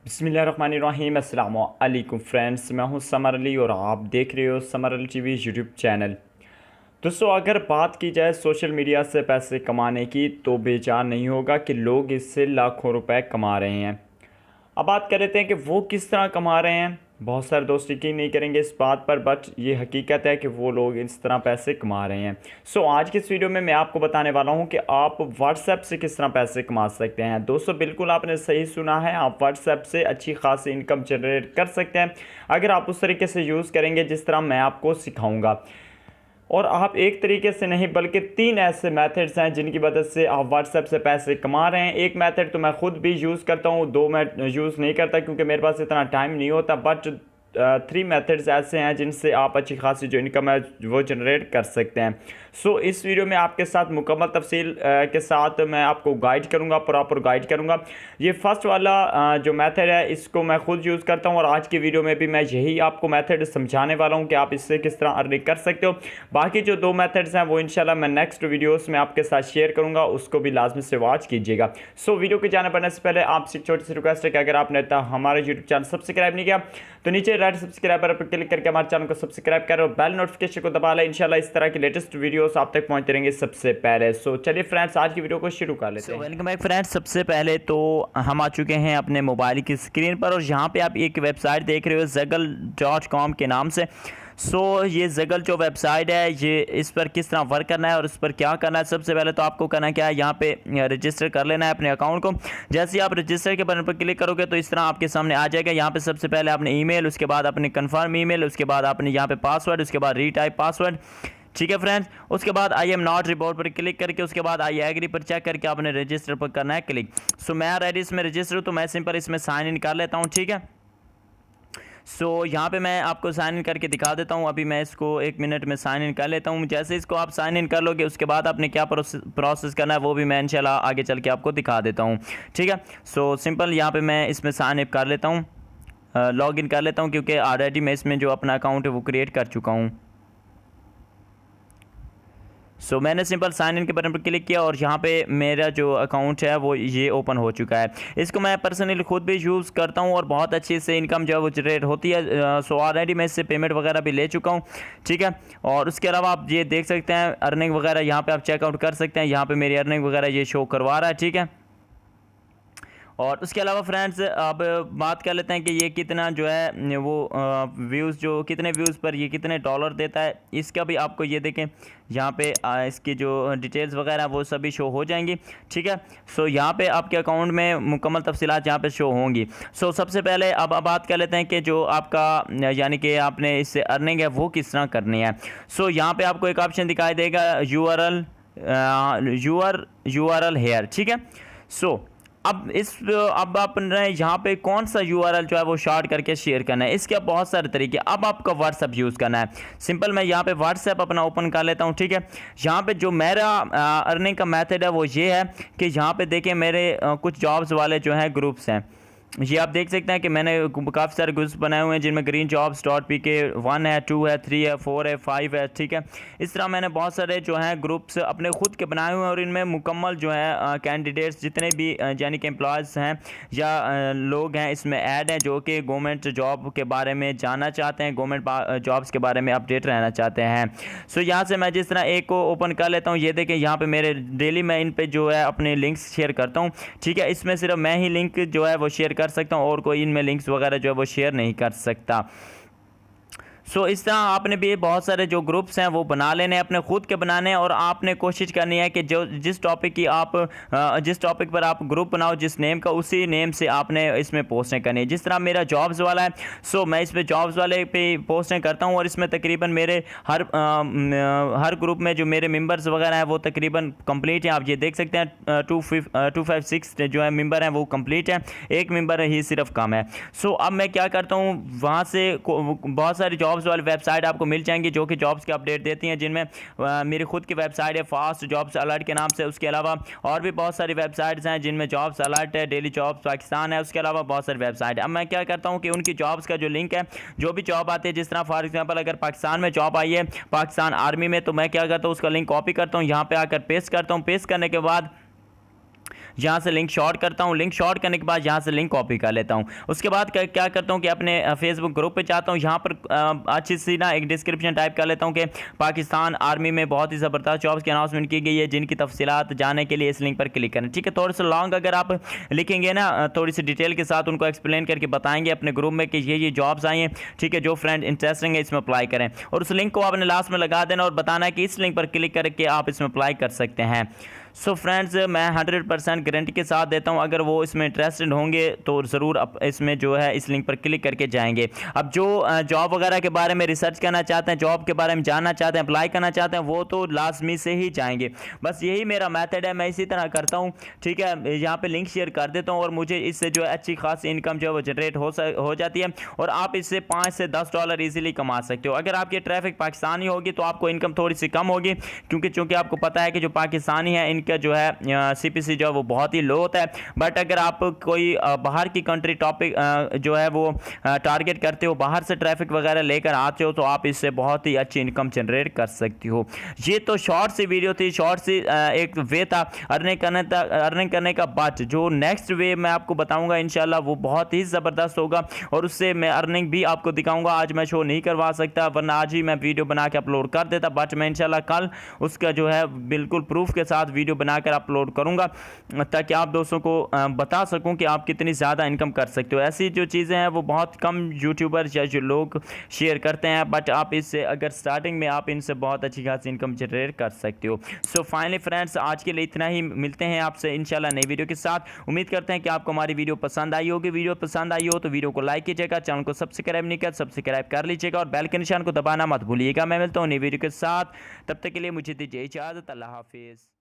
बिस्मिल्लाहिर्रहमानिर्रहीम अस्सलामुअलैकुम फ्रेंड्स, मैं हूं समर अली और आप देख रहे हो summer Ali TV YouTube channel. दोस्तों, अगर बात की जाए सोशल मीडिया से पैसे कमाने की तो बेजान नहीं होगा कि लोग इससे लाखों रुपए कमा रहे हैं। अब बात कर लेते हैं कि वो किस तरह कमा रहे हैं। बहुत सारे दोस्त यकीन नहीं करेंगे इस बात पर, बट ये हकीकत है कि वो लोग इस तरह पैसे कमा रहे हैं। आज की इस वीडियो में मैं आपको बताने वाला हूं कि आप व्हाट्सएप से किस तरह पैसे कमा सकते हैं। दोस्तों, बिल्कुल आपने सही सुना है, आप व्हाट्सएप से अच्छी खासी इनकम जनरेट कर सकते हैं अगर आप उस तरीके से यूज़ करेंगे जिस तरह मैं आपको सिखाऊँगा। और आप एक तरीके से नहीं बल्कि 3 ऐसे मेथड्स हैं जिनकी मदद से आप व्हाट्सएप से पैसे कमा रहे हैं। एक मेथड तो मैं खुद भी यूज़ करता हूँ, 2 मैं यूज़ नहीं करता क्योंकि मेरे पास इतना टाइम नहीं होता, बट 3 मेथड्स ऐसे हैं जिनसे आप अच्छी खासी जो इनकम है वो जनरेट कर सकते हैं। इस वीडियो में आपके साथ मुकम्मल तफसील के साथ मैं आपको गाइड करूँगा, प्रॉपर गाइड करूँगा। ये फर्स्ट वाला जो मेथड है इसको मैं खुद यूज़ करता हूँ और आज की वीडियो में भी मैं यही आपको मेथड समझाने वाला हूँ कि आप इससे किस तरह अर्निंग कर सकते हो। बाकी जो 2 मेथड्स हैं वो इंशाल्लाह मैं नेक्स्ट वीडियोस में आपके साथ शेयर करूँगा, उसको भी लाजमी से वॉच कीजिएगा। वीडियो के जाने बढ़ने से पहले आपसे एक छोटी सी रिक्वेस्ट है कि अगर आपने हमारा यूट्यूब चैनल सब्सक्राइब नहीं किया तो नीचे रेड सब्सक्राइब पर क्लिक करके हमारे चैनल को सब्सक्राइब करें और बेल नोटिफिकेशन को दबा लें। इंशाल्लाह इस तरह की लेटेस्ट वीडियोस आप तक पहुंचते रहेंगे सबसे पहले। चलिए फ्रेंड्स, आज की वीडियो को शुरू कर लेते हैं। Welcome back friends. सबसे पहले तो हम आ चुके हैं अपने मोबाइल की स्क्रीन पर और यहाँ पे आप एक वेबसाइट देख रहे हो जगल.com के नाम से। ये जगल जो वेबसाइट है, ये इस पर किस तरह वर्क करना है और इस पर क्या करना है। सबसे पहले तो आपको करना क्या है, यहाँ पे रजिस्टर कर लेना है अपने अकाउंट को। जैसे ही आप रजिस्टर के बटन पर क्लिक करोगे तो इस तरह आपके सामने आ जाएगा। यहाँ पे सबसे पहले आपने ईमेल, उसके बाद अपने कंफर्म ईमेल, उसके बाद आपने यहाँ पे पासवर्ड, उसके बाद रीटाइप पासवर्ड। ठीक है फ्रेंड्स, उसके बाद आई एम नॉट रिपोर्ट पर क्लिक करके उसके बाद आई एग्री पर चेक करके आपने रजिस्टर पर करना है क्लिक। मैं ऑलरेडी इसमें रजिस्टर हूँ तो मैं सिंपल इसमें साइन इन कर लेता हूँ। ठीक है, यहाँ पे मैं आपको साइन इन करके दिखा देता हूँ। अभी मैं इसको 1 मिनट में साइन इन कर लेता हूँ। जैसे इसको आप साइन इन कर लोगे उसके बाद आपने क्या प्रोसेस करना है वो भी मैं इंशाल्लाह आगे चल के आपको दिखा देता हूँ। ठीक है, सिंपल यहाँ पे मैं इसमें साइन इन कर लेता हूँ, लॉग इन कर लेता हूँ क्योंकि ऑलरेडी मैं इसमें जो अपना अकाउंट है वो क्रिएट कर चुका हूँ। मैंने सिंपल साइन इन के बटन पर क्लिक किया और यहाँ पे मेरा जो अकाउंट है वो ये ओपन हो चुका है। इसको मैं पर्सनली खुद भी यूज़ करता हूँ और बहुत अच्छी से इनकम जो है वो जनरेट होती है। ऑलरेडी मैं इससे पेमेंट वगैरह भी ले चुका हूँ। ठीक है, और उसके अलावा आप ये देख सकते हैं अर्निंग वगैरह यहाँ पर आप चेकआउट कर सकते हैं। यहाँ पर मेरी अर्निंग वगैरह ये शो करवा रहा है। ठीक है, और उसके अलावा फ्रेंड्स अब बात कर लेते हैं कि ये कितना जो है वो व्यूज़, जो कितने व्यूज़ पर ये कितने डॉलर देता है, इसका भी आपको ये देखें यहाँ पे इसकी जो डिटेल्स वगैरह वो सभी शो हो जाएंगी। ठीक है, यहाँ पे आपके अकाउंट में मुकम्मल तफसीलात यहाँ पे शो होंगी। सबसे पहले अब बात कर लेते हैं कि जो आपका यानी कि आपने इससे अर्निंग है वो किस तरह करनी है। यहाँ पे आपको एक ऑप्शन दिखाई देगा URL हेयर। ठीक है, अब आपने यहाँ पे कौन सा URL जो है वो शॉर्ट करके शेयर करना है, इसके बहुत सारे तरीके। अब आपका व्हाट्सएप यूज़ करना है। सिंपल मैं यहाँ पे व्हाट्सएप अपना ओपन कर लेता हूँ। ठीक है, यहाँ पे जो मेरा अर्निंग का मेथड है वो ये है कि यहाँ पे देखिए मेरे कुछ जॉब्स वाले जो हैं ग्रुप्स हैं। ये आप देख सकते हैं कि मैंने काफ़ी सारे ग्रुप्स बनाए हुए हैं जिनमें ग्रीन जॉब्स डॉट PK 1 है, 2 है, 3 है, 4 है, 5 है। ठीक है, इस तरह मैंने बहुत सारे जो हैं ग्रुप्स अपने खुद के बनाए हुए हैं और इनमें मुकम्मल जो है कैंडिडेट्स जितने भी यानी कि एम्प्लॉयज़ हैं या लोग हैं इसमें ऐड हैं जो कि गवर्नमेंट जॉब के बारे में जानना चाहते हैं, गवर्नमेंट जॉब्स के बारे में अपडेट रहना चाहते हैं। यहाँ से मैं जिस तरह एक को ओपन कर लेता हूँ, ये देखें यहाँ पर मेरे डेली मैं इन पर जो है अपने लिंक्स शेयर करता हूँ। ठीक है, इसमें सिर्फ मैं ही लिंक जो है वो शेयर कर सकता हूं और कोई इनमें लिंक्स वगैरह जो है वो शेयर नहीं कर सकता। इस तरह आपने भी बहुत सारे जो ग्रुप्स हैं वो बना लेने हैं, अपने खुद के बनाने हैं और आपने कोशिश करनी है कि जो जिस टॉपिक पर आप ग्रुप बनाओ जिस नेम का, उसी नेम से आपने इसमें पोस्टें करनी है। जिस तरह मेरा जॉब्स वाला है, मैं इसमें जॉब्स वाले पे पोस्टें करता हूं और इसमें तकरीबन मेरे हर ग्रुप में जो मेरे मेंबर्स वगैरह हैं वो तकरीबन कंप्लीट हैं। आप ये देख सकते हैं 256 जो है मेंबर हैं वो कंप्लीट हैं, एक मेंबर ही सिर्फ कम है। अब मैं क्या करता हूँ, वहाँ से बहुत सारी जॉब्स वाली वेबसाइट आपको मिल जाएंगी जो कि जॉब्स के अपडेट देती हैं, जिनमें मेरी खुद की वेबसाइट है फास्ट जॉब्स अलर्ट के नाम से। उसके अलावा और भी बहुत सारी वेबसाइट्स हैं जिनमें जॉब्स अलर्ट है, डेली जॉब्स पाकिस्तान है, उसके अलावा बहुत सारी वेबसाइट है। अब मैं क्या करता हूं कि उनकी जॉब्स का जो लिंक है, जो भी जॉब आती है, जिस तरह फॉर एग्जांपल अगर पाकिस्तान में जॉब आई है पाकिस्तान आर्मी में, तो मैं क्या करता हूँ उसका लिंक कॉपी करता हूँ, यहाँ पे आकर पेस्ट करता हूँ। पेस्ट करने के बाद यहाँ से लिंक शॉर्ट करता हूँ। लिंक शॉर्ट करने के बाद यहाँ से लिंक कॉपी कर लेता हूँ। उसके बाद क्या करता हूँ कि अपने फेसबुक ग्रुप पे जाता हूँ। यहाँ पर अच्छी सी ना एक डिस्क्रिप्शन टाइप कर लेता हूँ कि पाकिस्तान आर्मी में बहुत ही ज़बरदस्त जॉब्स की अनाउंसमेंट की गई है, जिनकी तफसीलात जाने के लिए इस लिंक पर क्लिक करें। ठीक है, थोड़ा सा लॉन्ग अगर आप लिखेंगे ना, थोड़ी सी डिटेल के साथ उनको एक्सप्लेन करके बताएंगे अपने ग्रुप में कि ये जॉब्स आई हैं, ठीक है, जो फ्रेंड इंटरेस्टिंग है इसमें अप्लाई करें। और उस लिंक को आपने लास्ट में लगा देना और बताना है कि इस लिंक पर क्लिक करके आप इसमें अप्लाई कर सकते हैं। सो फ्रेंड्स, मैं 100% गारंटी के साथ देता हूं, अगर वो इसमें इंटरेस्टेड होंगे तो ज़रूर इसमें जो है इस लिंक पर क्लिक करके जाएंगे। अब जो जॉब वगैरह के बारे में रिसर्च करना चाहते हैं, जॉब के बारे में जानना चाहते हैं, अप्लाई करना चाहते हैं, वो तो लाजमी से ही जाएंगे। बस यही मेरा मेथड है, मैं इसी तरह करता हूँ। ठीक है, यहाँ पर लिंक शेयर कर देता हूँ और मुझे इससे जो है अच्छी खासी इनकम जो है वो जनरेट हो जाती है और आप इससे $5 से $10 ईजिली कमा सकते हो। अगर आपकी ट्रैफिक पाकिस्तानी होगी तो आपको इनकम थोड़ी सी कम होगी, क्योंकि चूँकि आपको पता है कि जो पाकिस्तानी है इनका जो है सीपीसी जो है वो बहुत ही लो होता है। बट अगर आप कोई बाहर की कंट्री टॉपिक जो है वो टारगेट करते हो, बाहर से ट्रैफिक वगैरह लेकर आते हो, तो आप इससे बहुत ही अच्छी इनकम जनरेट कर सकती हो। ये तो शॉर्ट सी वीडियो थी, शॉर्ट सी एक वे था अर्निंग करने का। बट जो नेक्स्ट वे मैं आपको बताऊंगा इंशाल्लाह वो बहुत ही ज़बरदस्त होगा और उससे मैं अर्निंग भी आपको दिखाऊंगा। आज मैं शो नहीं करवा सकता, वरना आज ही मैं वीडियो बना के अपलोड कर देता, बट मैं इंशाल्लाह कल उसका जो है बिल्कुल प्रूफ के साथ वीडियो बनाकर अपलोड करूंगा, ताकि आप दोस्तों को बता सकूं कि आप कितनी ज़्यादा इनकम कर सकते हो। ऐसी जो चीज़ें हैं वो बहुत कम यूट्यूबर या जो लोग शेयर करते हैं, बट आप इससे अगर स्टार्टिंग में आप इनसे बहुत अच्छी खासी इनकम जनरेट कर सकते हो। सो फाइनली फ्रेंड्स, आज के लिए इतना ही। मिलते हैं आपसे इंशाल्लाह नई वीडियो के साथ। उम्मीद करते हैं कि आपको हमारी वीडियो पसंद आई होगी। वीडियो पसंद आई हो तो वीडियो को लाइक कीजिएगा, चैनल को सब्सक्राइब नहीं किया सब्सक्राइब कर लीजिएगा और बेल के निशान को दबाना मत भूलिएगा। मैं मिलता हूँ नई वीडियो के साथ, तब तक के लिए मुझे दीजिए इजाज़त। अल्लाह हाफिज़।